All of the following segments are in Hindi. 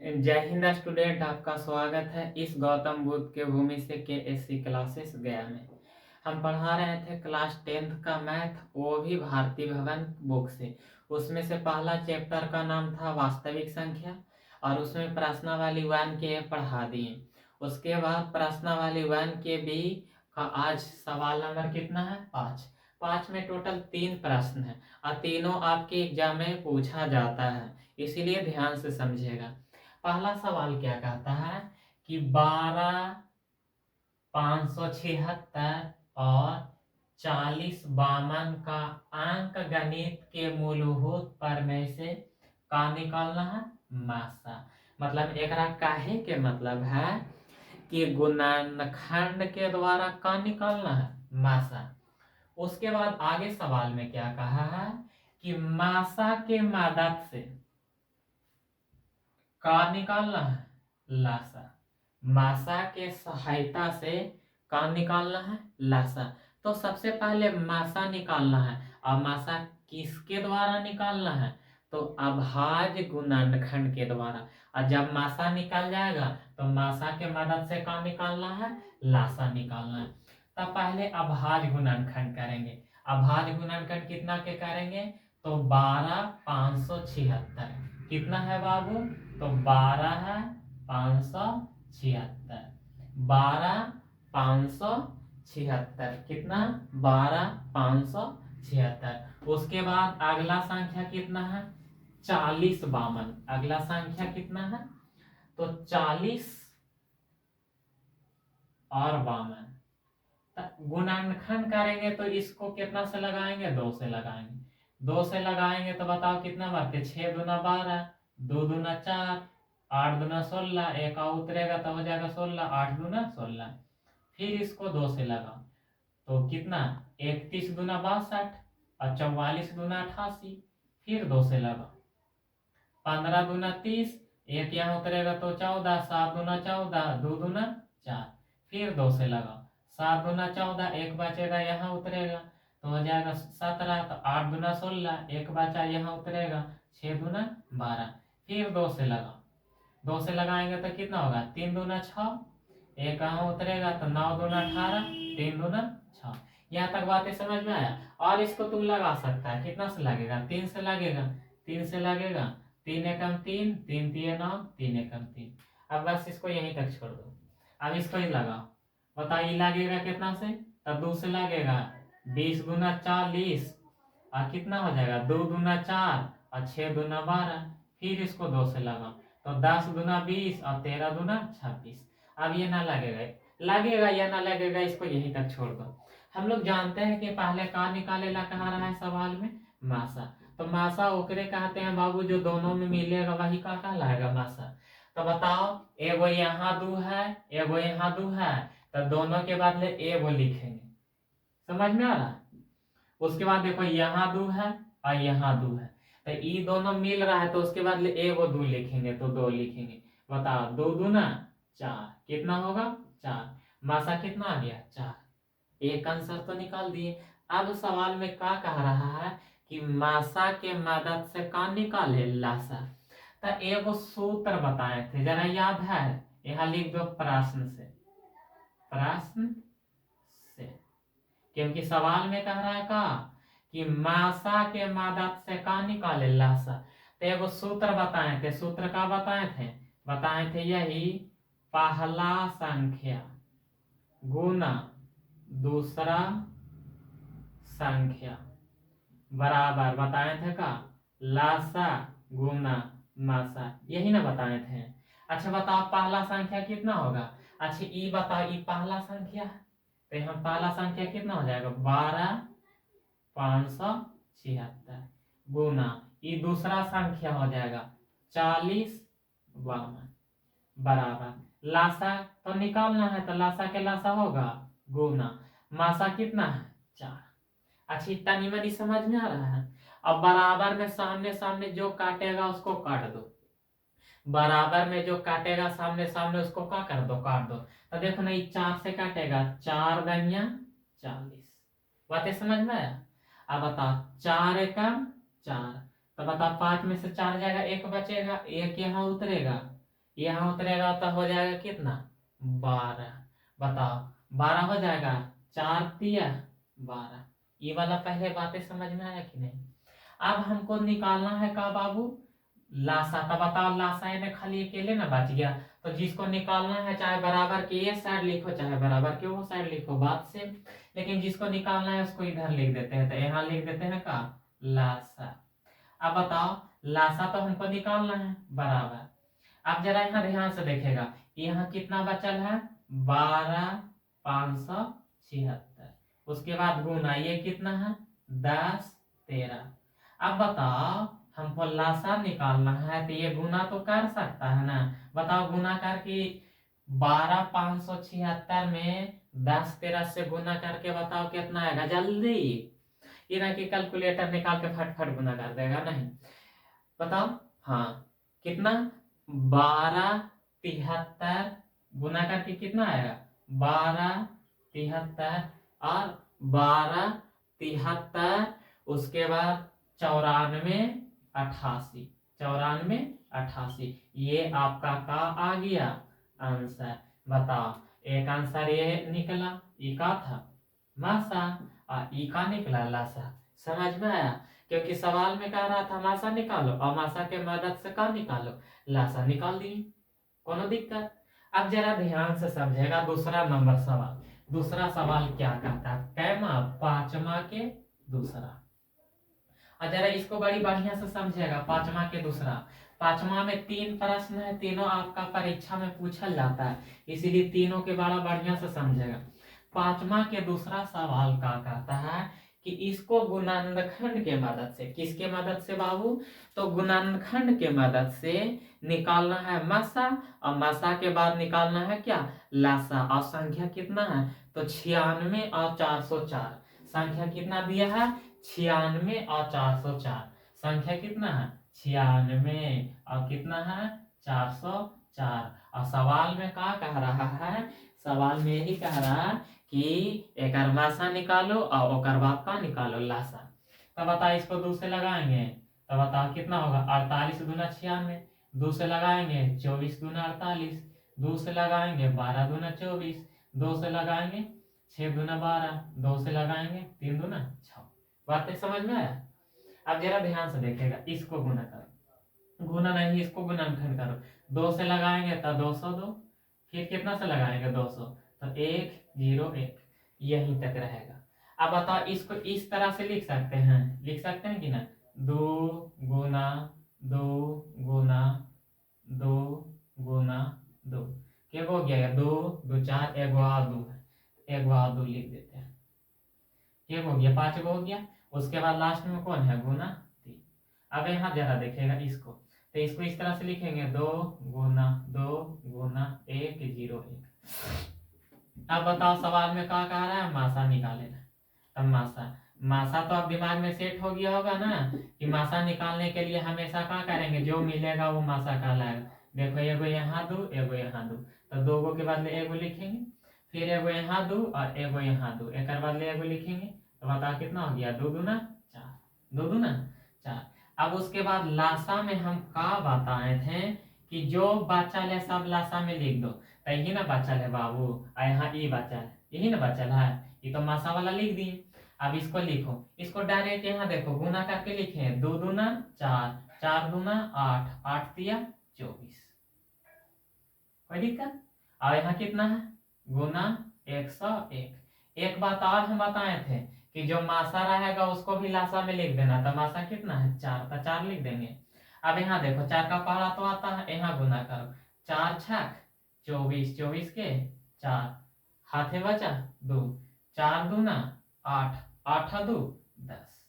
जय हिंद स्टूडेंट, आपका स्वागत है इस गौतम बुद्ध के भूमि से KSC क्लासेस गया में। हम पढ़ा रहे थे क्लास 10th का मैथ, वो भी भारती भवन बुक से। उसमें से पहला चैप्टर का नाम था वास्तविक संख्या और उसमें प्रश्नावली 1 के पढ़ा दिए। उसके बाद प्रश्नावली 1 के बी का आज सवाल नंबर कितना है? 5 में टोटल 3 प्रश्न है और तीनों आपके एग्जाम में पूछा जाता है, इसीलिए ध्यान से समझिएगा। पहला सवाल क्या कहता है कि 12, 576 और 40 बामन का अंक गणित के मूलभूत प्रमेय से का निकालना है? मासा। मतलब एकरा काहे के मतलब है कि गुणनखंड के द्वारा का निकालना है? मासा। उसके बाद आगे सवाल में क्या कहा है कि मासा के मदद से का निकालना है? लासा। मासा के सहायता से का निकालना है? लासा। तो सबसे पहले मासा निकालना है और मासा किसके द्वारा निकालना है? तो अभाज्य गुणनखंड के द्वारा। और जब मासा निकल जाएगा तो मासा के मदद से का निकालना है? लासा निकालना है। तब पहले अभाज्य गुणनखंड करेंगे। अभाज्य गुणनखंड कितना के करेंगे? तो 12, 576 कितना है बाबू? तो 12 है 576। 12, 576 कितना? 12, 576। उसके बाद अगला संख्या कितना है? 40 बामन। अगला संख्या कितना है? तो 40 और बामन। गुणनखंड करेंगे तो इसको कितना से लगाएंगे? 2 से लगाएंगे। 2 से लगाएंगे तो बताओ कितना बार? 6 दूना 12, 2 दूना 4, 8 दूना 16, एक और उतरेगा तो हो जाएगा 16, 8 दूना 16। फिर इसको 2 से लगाओ तो कितना? 31 दूना 62 और 44 दूना 88। फिर 2 से लगाओ, 15 दूना 30, एक यहाँ उतरेगा तो 14, 7 दूना 14, 2 दूना 4। फिर 2 से लगाओ, 7 दूना 14, एक बचेगा यहाँ उतरेगा तो हो जाएगा 17, तो 8 दूना 16, एक बचा यहाँ उतरेगा 6 दूना 12। फिर 2 से लगाओ, 2 से लगाएंगे तो कितना होगा? 3 दूना 6, एक यहाँ उतरेगा तो 9 दूना 18, 3 दूना 6। यहाँ तक बातें समझ में आया? और इसको तुम लगा सकता है, कितना से लगेगा? 3 से लगेगा। 3 से लगेगा, 3 एकम 3, 3 तिये 9, 3 एकम 3। अब बस इसको यहीं तक छोड़ दो। अब इसको ही लगाओ, बताइए लगेगा कितना से? तब 2 से लगेगा, 20 दूना 40 और कितना हो जाएगा? 2 दूना 4 और 6 दूना 12। फिर इसको 2 से लगाओ तो 10 दूना 20 और 13 दूना 26। अब ये ना लगेगा, लगेगा या ना लगेगा, इसको यहीं तक छोड़ दो। हम लोग जानते हैं कि पहले का निकाले ला कहा रहा है सवाल में? मासा। तो मासा ओकरे कहते हैं बाबू जो दोनों में मिलेगा वही का कहलाएगा मासा। तो बताओ, एगो यहाँ 2 है, एगो यहाँ 2 है, तो दोनों के बदले एगो लिखेंगे। समझ में आ रहा है? उसके बाद देखो यहाँ 2 है और यहाँ 2 है, तो ये दोनों मिल रहा है तो उसके बाद एगो 2 लिखेंगे तो 2 लिखेंगे। बताओ, 2 दूना 4 कितना होगा? 4। मासा कितना आ गया? 4। एक आंसर तो निकाल दिए। अब सवाल में क्या कह रहा है कि मासा के मदद से का निकाले? लासा। तो एगो सूत्र बताए थे, जरा याद है? यहाँ लिख दो प्रश्न से। प्रश्न से, क्योंकि सवाल में कह रहा है का कि मासा के मदद से का निकाले? लासा। तो एगो सूत्र बताए थे। सूत्र का बताए थे? बताए थे यही, पहला संख्या गुना दूसरा संख्या बराबर, बताए थे का? लासा गुना मासा, यही ना बताए थे। अच्छा बताओ, पहला संख्या कितना होगा? अच्छा ये बताओ, ये पहला संख्या है तो यहाँ पहला संख्या कितना हो जाएगा? 12, 576 गुना ये दूसरा संख्या हो जाएगा 40 बावन बराबर लासा तो निकालना है, तो लासा के लासा होगा गुना मासा कितना है? 4। अच्छा इतना निमन समझ में आ रहा है? अब बराबर में सामने सामने जो काटेगा उसको काट दो। बराबर में जो काटेगा सामने सामने उसको क्या कर दो? काट दो। तो देखो ना, ये 4 से काटेगा, 4 गनिया 40। बातें समझ में आया? अब बताओ, 4 एकम 4, तो बताओ 5 में से 4 जाएगा, एक बचेगा, एक यहाँ उतरेगा, यहाँ उतरेगा तो हो जाएगा कितना 12। बताओ 12 हो जाएगा, 4 तिया 12। ये वाला पहले बातें समझ में आया कि नहीं। अब हमको निकालना है का बाबू लासा। तो बताओ लासा में खाली अकेले ना बच गया, तो जिसको निकालना है चाहे बराबर के ये साइड लिखो चाहे बराबर के वो साइड लिखो, बात से। लेकिन जिसको निकालना है उसको इधर लिख देते हैं, तो यहाँ लिख देते हैं का लासा। अब बताओ लासा तो हमको निकालना है बराबर। अब जरा यहाँ ध्यान से देखेगा, यहाँ कितना बचल है 12,576। उसके बाद गुना ये कितना है 10 13। अब बताओ हमको लासा निकालना है, तो ये गुना तो कर सकता है ना। बताओ गुना करके 12,576 में 10 13 से गुना करके बताओ कितना आएगा जल्दी। ये ना कि कैलकुलेटर निकाल के फट फट गुना कर देगा, नहीं। बताओ हाँ कितना 1273 गुना करके कितना आएगा 1273 और 1273। उसके बाद 94 88 94 88 ये आपका का आ गया आंसर। बताओ एक आंसर ये निकला, ई का था मासा और ई का निकला लासा। समझ में आया, क्योंकि सवाल में कह रहा था मासा निकालो और मासा के मदद से का निकालो, लासा निकाल दिए, कोनो दिक्कत। अब जरा ध्यान से समझेगा दूसरा नंबर सवाल। दूसरा सवाल क्या कहता है, कैमा 5वां के दूसरा। और जरा इसको बड़ी बढ़िया से समझेगा, 5वां के दूसरा। 5वां में 3 प्रश्न है, तीनों आपका परीक्षा में पूछा जाता है, इसीलिए तीनों के बड़ा बढ़िया से समझेगा। 5वां के दूसरा सवाल क्या कहता है कि इसको गुणनखंड के मदद से, किसके मदद से बाबू, तो गुणनखंड के मदद से निकालना है मासा, और मासा के बाद निकालना है क्या लासा। और संख्या कितना है तो 96 और 404। संख्या कितना दिया है 96 और 404। संख्या कितना है 96 और कितना है 404। और सवाल में क्या कह रहा है, सवाल में यही कह रहा है कि एक मासा निकालो और ओकर बाद का निकालो लासा। तो बताओ इसको 2 से लगाएंगे तो बताओ कितना होगा 48 दूना 96। 2 से लगाएंगे 24 दूना 48। 2 से लगाएंगे 12 दूना 24। 2 से लगाएंगे 6 दूना 12। 2 से लगाएंगे 3 दूना 6। बातें समझ में आया। अब जरा ध्यान से देखेगा, इसको गुना करो, गुना नहीं इसको गुणनखंड करो। 2 से लगाएंगे तो 202, फिर कितना से लगाएंगे 200, तो 1 0 1 यहीं तक रहेगा। अब बताओ इसको इस तरह से लिख सकते हैं कि ना 2 गुना 2 गुना 2 गुना 2 क्या हो गया 2 2 4 1 और 2 है, 1 और 2 लिख देते हैं, ये हो गया 5 हो गया। उसके बाद लास्ट में कौन है गुना 3। अब यहाँ जरा देखेगा इसको, तो इसको इस तरह से लिखेंगे 2 गुना 1 0 1। अब बताओ सवाल में क्या कह रहा है मासा निकालेना। अब मासा तो अब दिमाग में सेट हो गया होगा ना कि मासा निकालने के लिए हमेशा क्या करेंगे, जो मिलेगा वो मासा कहलाएगा। देखो एगो यहाँ 2 एगो यहाँ 2, तो 2 गो के बदले एगो लिखेंगे, फिर एगो यहाँ 2 और एगो यहाँ 2, एक बदले एगो लिखेंगे, तो बताओ कितना हो गया 2 दूना 4। 2 दूना 4। अब उसके बाद लासा में हम का बताए थे कि जो बचल है सब लासा में लिख दो, तो यही ना बचल है बाबू, यहाँ ये बचल है, यही ना बचल है, ये तो मासा वाला लिख दिए। अब इसको लिखो, इसको डायरेक्ट यहाँ देखो गुना करके लिखे 2 दूना 4 4 दूना 8 8 तिया 24। कोई दिक्कत। और यहाँ कितना है गुना 101। एक बात और हम बताए थे कि जो मासा रहेगा उसको भी लासा में लिख देना, तो मासा कितना है 4, तो 4 लिख देंगे। अब यहाँ देखो 4 का पहला तो आता है, यहाँ गुना करो 4 छक 24 24 के 4 हाथे बचा 2 4 दूना 8 8 2 10।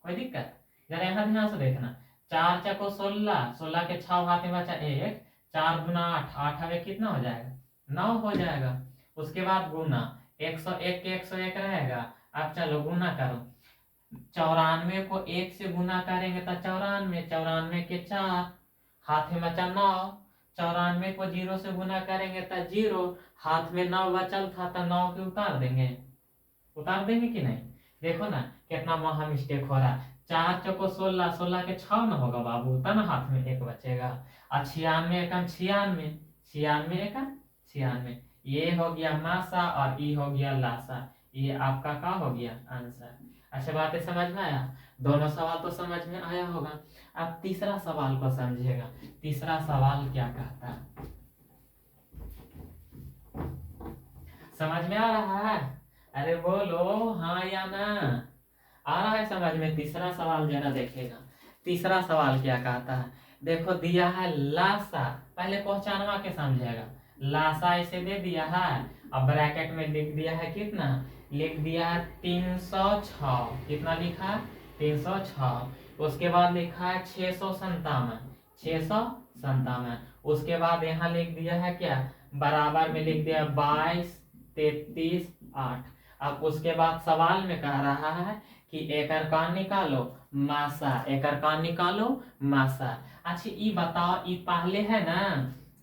कोई दिक्कत। जरा यहाँ ध्यान से देखना 4 चको 16 16 के 6 हाथे बचा 1 4 गुना 8 8 हमें कितना हो जाएगा 9 हो जाएगा। उसके बाद गुना 101 के 101 रहेगा। अब चलो गुना करो 94 को 1 से गुना करेंगे तो 94 94 के 4 हाथ में बचा 9। 94 को 0 से गुना करेंगे तो 0, हाथ में 9 बचल था तो 9 के उतार देंगे कि नहीं। देखो ना कितना महा मिस्टेक हो रहा है। 4 चौको 16, 16 के 6 न होगा बाबू, तब न हाथ में एक बचेगा। और 96 एकम 96, 96 एकम 96। ये हो गया मासा और ये हो गया लासा। ये आपका क्या हो गया आंसर। अच्छा बातें समझ में आया, दोनों सवाल तो समझ में आया होगा। अब तीसरा सवाल को समझिएगा। तीसरा सवाल क्या कहता है, समझ में आ रहा है? अरे बोलो हाँ या ना, आ रहा है समझ में? तीसरा सवाल जरा देखेगा। तीसरा सवाल क्या कहता है, देखो दिया है लासा, पहले क्वेश्चनवा के समझेगा। लासा इसे दे दिया है, अब ब्रैकेट में लिख दिया है कितना, लिख दिया है 306। कितना लिखा है 306। उसके बाद लिखा है 657, 657। उसके बाद यहाँ लिख दिया है क्या, बराबर में लिख दिया 22, 33, 8। अब उसके बाद सवाल में कह रहा है कि एकर का निकालो मासा, एकर का निकालो मासा। अच्छा ये बताओ, ये पहले है ना,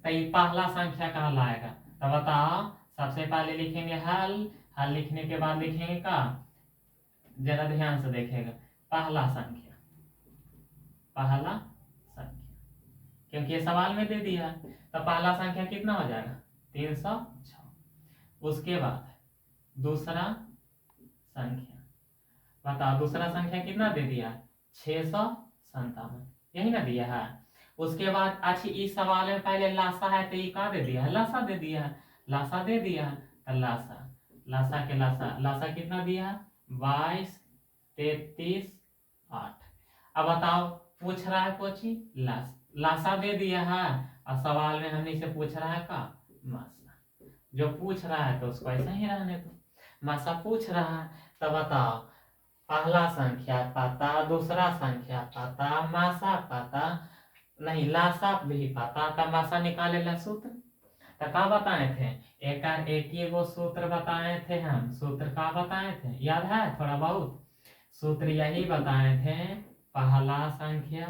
तो ये पहला संख्या कहलाएगा। तो बताओ, सबसे पहले लिखेंगे हल, हल लिखने के बाद लिखेंगे का, जरा ध्यान से देखेगा, पहला संख्या, पहला संख्या, क्योंकि ये सवाल में दे दिया है। तो पहला संख्या कितना हो जाएगा 306। उसके बाद दूसरा संख्या, बताओ दूसरा संख्या कितना दे दिया 657, यही ना दिया है। उसके बाद अच्छी इस सवाल में पहले लासा है तो ये का दे दिया है, लासा दे दिया है, लासा दे दिया है। तो लासा, लासा के लासा, लासा कितना दिया है 22, 33, 8। अब बताओ पूछ रहा है कोची लासा दे दिया है, और सवाल में हमने से पूछ रहा है का मासा। जो पूछ रहा है तो उसको ऐसा ही रहने दो, मासा पूछ रहा है। तो बताओ पहला संख्या पता, दूसरा संख्या पता, मासा पता नहीं, लासा भी पता, तो मासा निकाले ला सूत्र। तो क्या बताए थे, एक ही वो सूत्र बताए थे हम, सूत्र का बताए थे, याद है थोड़ा बहुत? सूत्र यही बताए थे, पहला संख्या,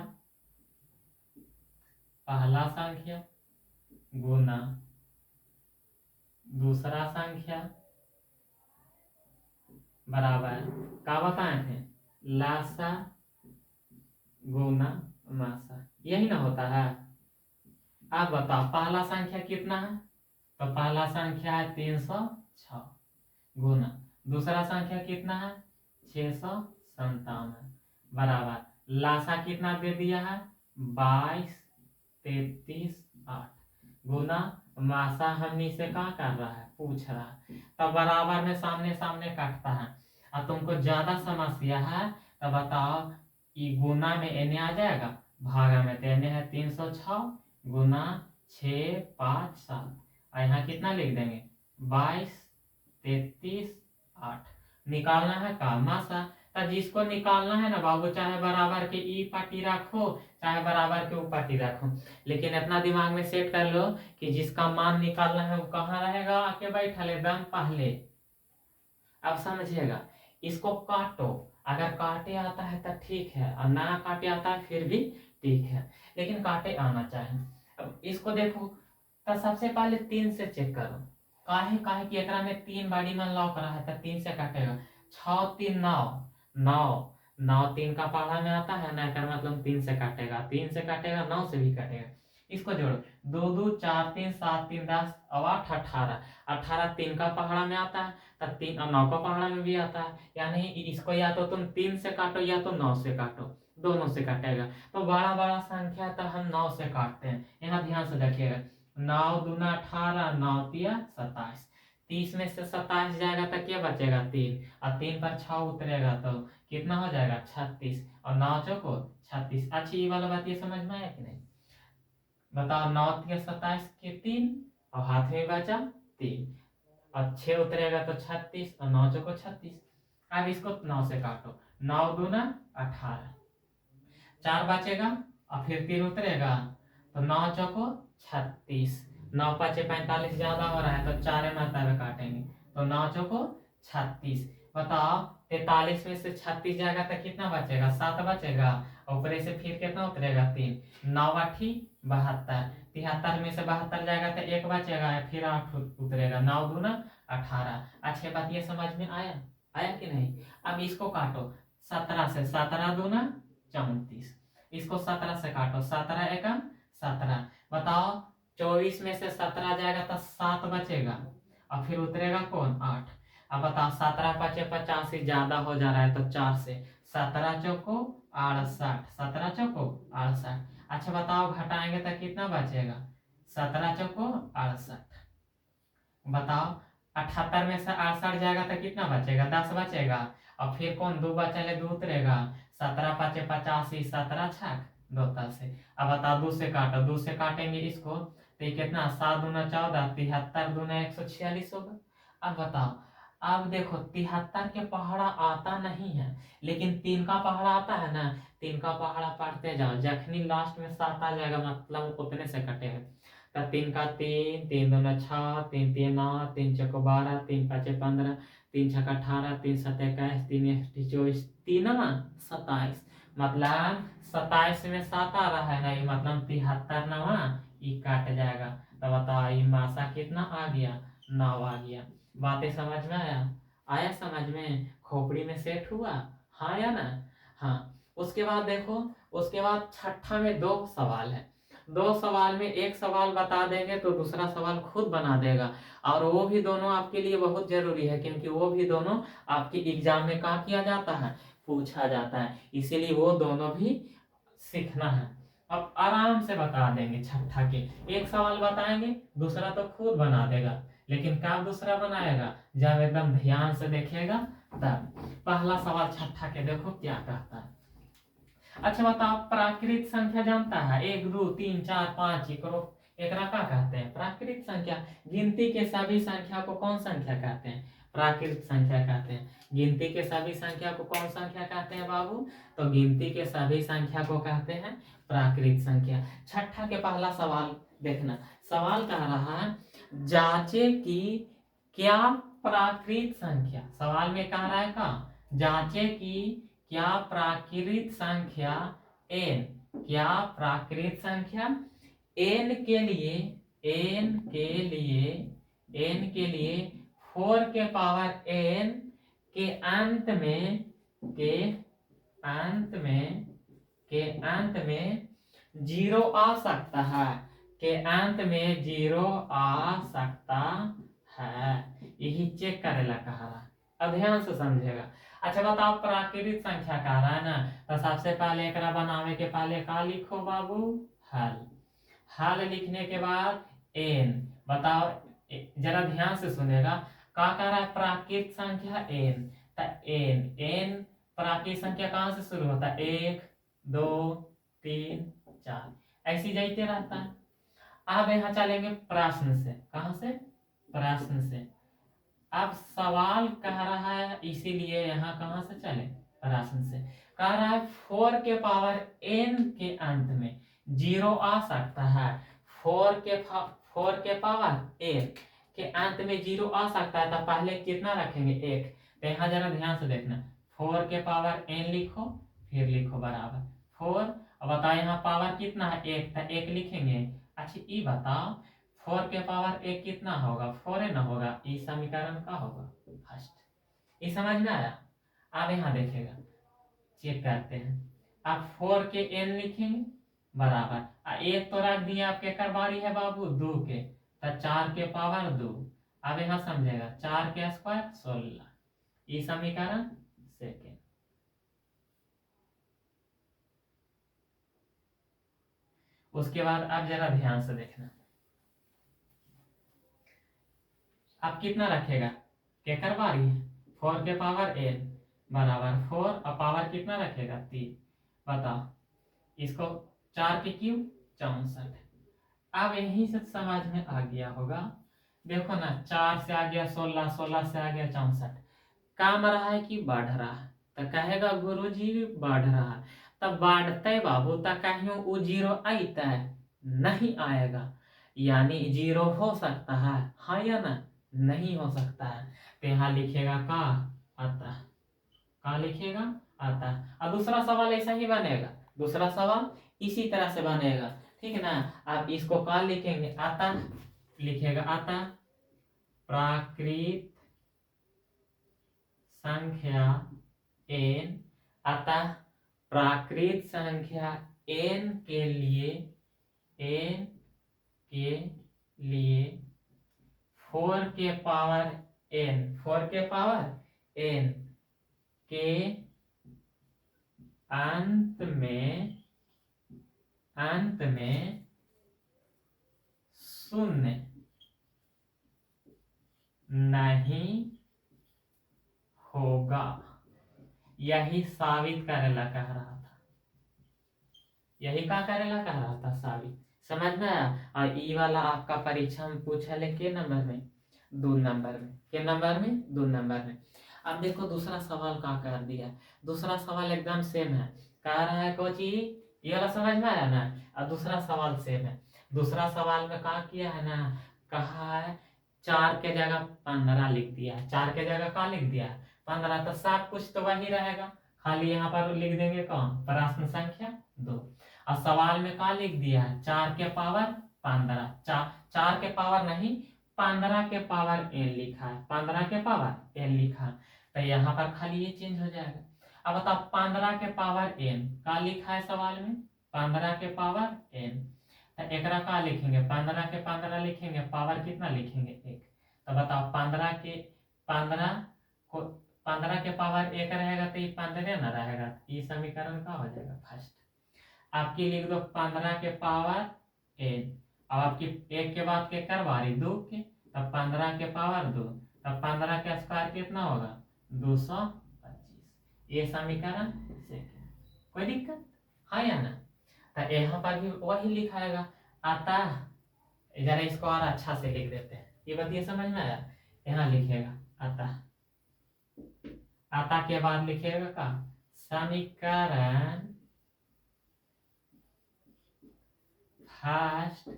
पहला संख्या गुना दूसरा संख्या बराबर क्या बताए थे, लासा गुना मासा, यही ना होता है। अब बताओ पहला संख्या कितना है, तो पहला संख्या है 306 गुना दूसरा संख्या कितना है 657 बराबर लासा कितना दे दिया है 22, 33, 8 गुना मासा हमनी से क्या कर रहा है पूछ रहा है। तब बराबर में सामने सामने काटता है। और तुमको ज्यादा समस्या है तो बताओ, ये गुना में एने आ जाएगा, भागा में तो एने है 306 गुना 6, 5, 7, और यहाँ कितना लिख देंगे 22, 33, 8। निकालना है का मासा। तो जिसको निकालना है ना बाबू, चाहे बराबर के ई पार्टी रखो, चाहे बराबर के ऊ पार्टी रखो, लेकिन इतना दिमाग में सेट कर लो कि जिसका मान निकालना है वो कहाँ रहेगा, आके बैठल एकदम पहले। अब समझिएगा, इसको काटो, अगर काटे आता है तो ठीक है, और ना काटे आता है फिर भी ठीक है, लेकिन काटे आना चाहिए। अब इसको देखो, तो सबसे पहले 3 से चेक करो, काहे काहे कि एकरा में 3 बाड़ी में लॉक रहा है, तो 3 से काटेगा। 6, 3, 9, 9, 9 3 का पहाड़ा में आता है ना, कर मतलब 3 से काटेगा, 3 से काटेगा, 9 से भी काटेगा। इसको जोड़ो, 2, 2, 4, 3, 7, 3, 10 और 8, 18, 18 3 का पहाड़ा में आता है, तब 3 और 9 का पहाड़ा में भी आता है। यानी इसको या तो तुम 3 से काटो या तो 9 से काटो, दोनों से काटेगा। तो बड़ा बड़ा संख्या तो हम 9 से काटते हैं, यहाँ ध्यान से देखिएगा। 9 दूना 18, 9 तिया 27, 30 में से 27 जाएगा तो क्या बचेगा 3, और 3 पर 6 उतरेगा तो कितना हो जाएगा 36, और 9 चौको 36। अच्छी ये वाला बात ये समझ में आया कि नहीं, बताओ 9 तिया 27 के 3, और हाथ में बचा 3, और 6 उतरेगा तो 36, और 9 चौको 36। अब इसको 9 से काटो, 9 दूना 18, 4 बचेगा और फिर 3 उतरेगा तो 9 चौको 36, 9 5 45 ज्यादा हो रहा है तो 4 मात्रा में काटेंगे तो 9 चौको 36। बताओ 43 में से 36 जाएगा तो कितना बचेगा 7 बचेगा, ऊपर से फिर कितना उतरेगा 3, 9 8 72, 73 में से 72 जाएगा तो 1 बचेगा, फिर 8 उतरेगा, 9 दूना 18। अच्छे बात ये समझ में आया, आया कि नहीं? अब इसको काटो, 17 से, 17 दूना 34, इसको 17 से काटो, 17 एकम 17, बताओ 24 में से 17 जाएगा तो 7 बचेगा और फिर उतरेगा कौन 8। अब बताओ 17 पचे 85 ज्यादा हो जा रहा है तो 4 से, 17 चौको 68, 17 चौको 68। अच्छा बताओ घटाएंगे तो कितना बचेगा, 17 चौको 68, बताओ 78 में से 68 जाएगा तो कितना बचेगा 10 बचेगा और फिर कौन 2 बचेगा 2 उतरेगा, 17 पचे 85, 17 छक 2 से। अब बताओ 2 से काटो, 2 से काटेंगे इसको तो ये कितना 7 दूना 14, 73 दूना 146 होगा। अब बताओ, अब देखो 73 के पहाड़ा आता नहीं है लेकिन 3 का पहाड़ा आता है ना, 3 का पहाड़ा पढ़ते जाओ, जखनी लास्ट में 7 आ जाएगा मतलब उतने से कटेगा। तो 3 का 3, 3 दूना 6, 3 3 9, 3 चौको 12, 3 पाँचे 15, 3 छक्का 18, 3 7 21, 3 8 24, 3 27, मतलब 27 में 7 आ रहा है ना, ये मतलब 73 नवा ये काट जाएगा। तो बताओ ये मासा कितना आ गया 9 आ गया। बातें समझ में आया, आया समझ में, खोपड़ी में सेट हुआ, हाँ या ना। हाँ, उसके बाद देखो, उसके बाद छठा में 2 सवाल है, 2 सवाल में एक सवाल बता देंगे तो दूसरा सवाल खुद बना देगा, और वो भी दोनों आपके लिए बहुत जरूरी है क्योंकि वो भी दोनों आपके एग्जाम में क्या किया जाता है, पूछा जाता है, इसीलिए वो दोनों भी सीखना है। अब आराम से बता देंगे छठा के, एक सवाल बताएंगे दूसरा तो खुद बना देगा, लेकिन कब दूसरा बनाएगा जब एकदम ध्यान से देखेगा तब। पहला सवाल छठा के देखो क्या कहता है। अच्छा बताओ प्राकृत संख्या जानता है 1 2 3 4 5 एकरा का कहते हैं प्राकृत संख्या। गिनती के सभी संख्या को कौन संख्या कहते हैं, प्राकृत संख्या कहते हैं। गिनती के सभी संख्या को कौन संख्या कहते हैं बाबू, तो गिनती के सभी संख्या को कहते हैं प्राकृत संख्या। छठा के पहला सवाल देखना, सवाल कह रहा है जांचे कि क्या प्राकृत संख्या, सवाल में कह रहा है का जांचे कि क्या प्राकृत संख्या n, क्या प्राकृत संख्या n के लिए, n के लिए, n के लिए 4 के पावर n के अंत में, के अंत में, के अंत में 0 आ सकता है, के अंत में 0 आ सकता है, यही चेक करेला कहा रहा। अब ध्यान से समझेगा। अच्छा बताओ प्राकृत संख्या कह रहा है ना, तो सबसे पहले एकरा बनावे के पहले का लिखो बाबू, हल। हल लिखने के बाद n, बताओ जरा ध्यान से सुनेगा, का कह रहा है प्राकृत संख्या n, तो n प्राकृत संख्या कहां से शुरू होता है 1 2 3 4 ऐसी जाते रहता है। अब यहाँ चलेंगे प्रश्न से, कहां से, प्रश्न से। अब सवाल कह रहा है इसीलिए यहाँ कहां से चले, प्रश्न से। कह रहा है 4 के पावर n के अंत में 0 आ सकता है, 4 के पावर n के अंत में 0 आ सकता है, तो पहले कितना रखेंगे 1, तो यहाँ जरा ध्यान से देखना 4 के पावर n लिखो, फिर लिखो बराबर 4। अब बताओ यहाँ पावर कितना है 1, तो 1 लिखेंगे। अच्छा ये बताओ 4 के पावर 1 कितना होगा 4 ना होगा, इस समीकरण का होगा फर्स्ट। ये समझ में आया। अब यहाँ देखेगा, चेक करते हैं। अब 4 के n लिखेंगे बराबर, एक तो रख दिया आपके कर बारी है बाबू 2 के, तो 4 के पावर 2। अब यहाँ समझेगा 4 के स्क्वायर 16, ये समीकरण सेकेंड। उसके बाद अब जरा ध्यान से देखना, अब कितना रखेगा के कर बारी है 4 के पावर n बराबर 4 और पावर कितना रखेगा 3। बताओ इसको 4 के क्यूब 64। अब यहीं से समझ में आ गया होगा, देखो ना 4 से आ गया 16, 16 से आ गया 64, काम रहा है कि बढ़ रहा है, तो कहेगा गुरुजी बढ़ रहा है, तब बढ़ते बाबू तक कहीं वो 0 आता है नहीं आएगा, यानी 0 हो सकता है, हाँ या ना, नहीं हो सकता है। तो यहाँ लिखेगा का आता, का लिखेगा आता। और दूसरा सवाल ऐसा ही बनेगा, दूसरा सवाल इसी तरह से बनेगा, ठीक है ना। आप इसको का लिखेंगे आता, लिखेगा आता प्राकृत संख्या n अतः प्राकृत संख्या n के लिए 4 के पावर n के अंत में शून्य नहीं होगा। यही साबित करेला कह रहा था। यही का करेला कह रहा था, साबित। समझ में आया। और ई वाला आपका परीक्षा में पूछा ले के नंबर में, 2 नंबर में। के नंबर में? 2 नंबर में। अब देखो दूसरा सवाल का कर दिया। दूसरा सवाल एकदम सेम है। कह रहा है कोची, ये वाला समझ में आया ना। और दूसरा सवाल सेम है। दूसरा सवाल में कहा किया है ना, कहा है 4 के जगह 15 लिख दिया। 4 के जगह का लिख दिया 15, तो सब कुछ तो वही रहेगा, खाली यहाँ पर लिख देंगे कौन, प्रश्न संख्या 2। और सवाल में का लिख दिया है 4 के पावर 15, 4 के पावर नहीं 15 के पावर n लिखा है, 15 के पावर n लिखा है। तो यहाँ पर खाली ये चेंज हो जाएगा। अब बताओ 15 के पावर n का लिखा है सवाल में, 15 के पावर n। तो एकरा का लिखेंगे, 15 के 15 लिखेंगे, पावर कितना लिखेंगे 1। तो बताओ 15 को 15 के पावर 1 रहेगा तो ये 15 ना रहेगा। ये समीकरण का हो जाएगा फर्स्ट। आपकी लिख दो 15 के पावर n। अब आपकी 1 के बाद के करवारी 2 के, तब 15 के पावर 2, तब 15 के स्क्वायर कितना होगा 225। ये समीकरण सेकंड। कोई दिक्कत है या ना। तो यहाँ पर भी वही लिखाएगा। अतः जरा इसको और अच्छा से लिख देते हैं। ये बताइए समझ में आया। यहाँ लिखेगा अतः, अतः के बाद लिखेगा का समीकरण फर्स्ट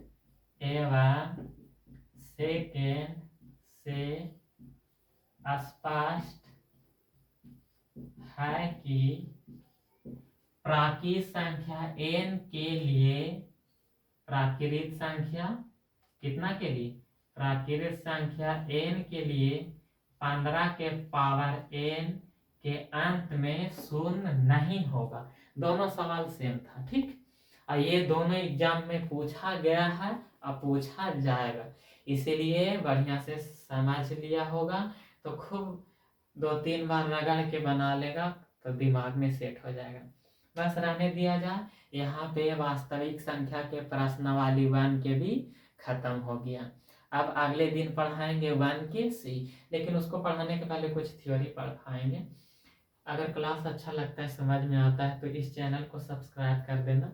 एवं सेकेंड से स्पष्ट है कि प्राकृत संख्या n के लिए, प्राकृत संख्या कितना के लिए, प्राकृत संख्या n के लिए 15 के पावर n के अंत में शून्य नहीं होगा। दोनों सवाल सेम था, ठीक। और ये दोनों एग्जाम में पूछा गया है और पूछा जाएगा, इसीलिए बढ़िया से समझ लिया होगा तो खूब 2-3 बार रगड़ के बना लेगा तो दिमाग में सेट हो जाएगा। बस रहने दिया जाए। यहाँ पे वास्तविक संख्या के प्रश्नावली 1 के भी खत्म हो गया। अब अगले दिन पढ़ाएंगे 1 के सी, लेकिन उसको पढ़ाने के पहले कुछ थ्योरी पढ़ाएंगे। अगर क्लास अच्छा लगता है, समझ में आता है तो इस चैनल को सब्सक्राइब कर देना।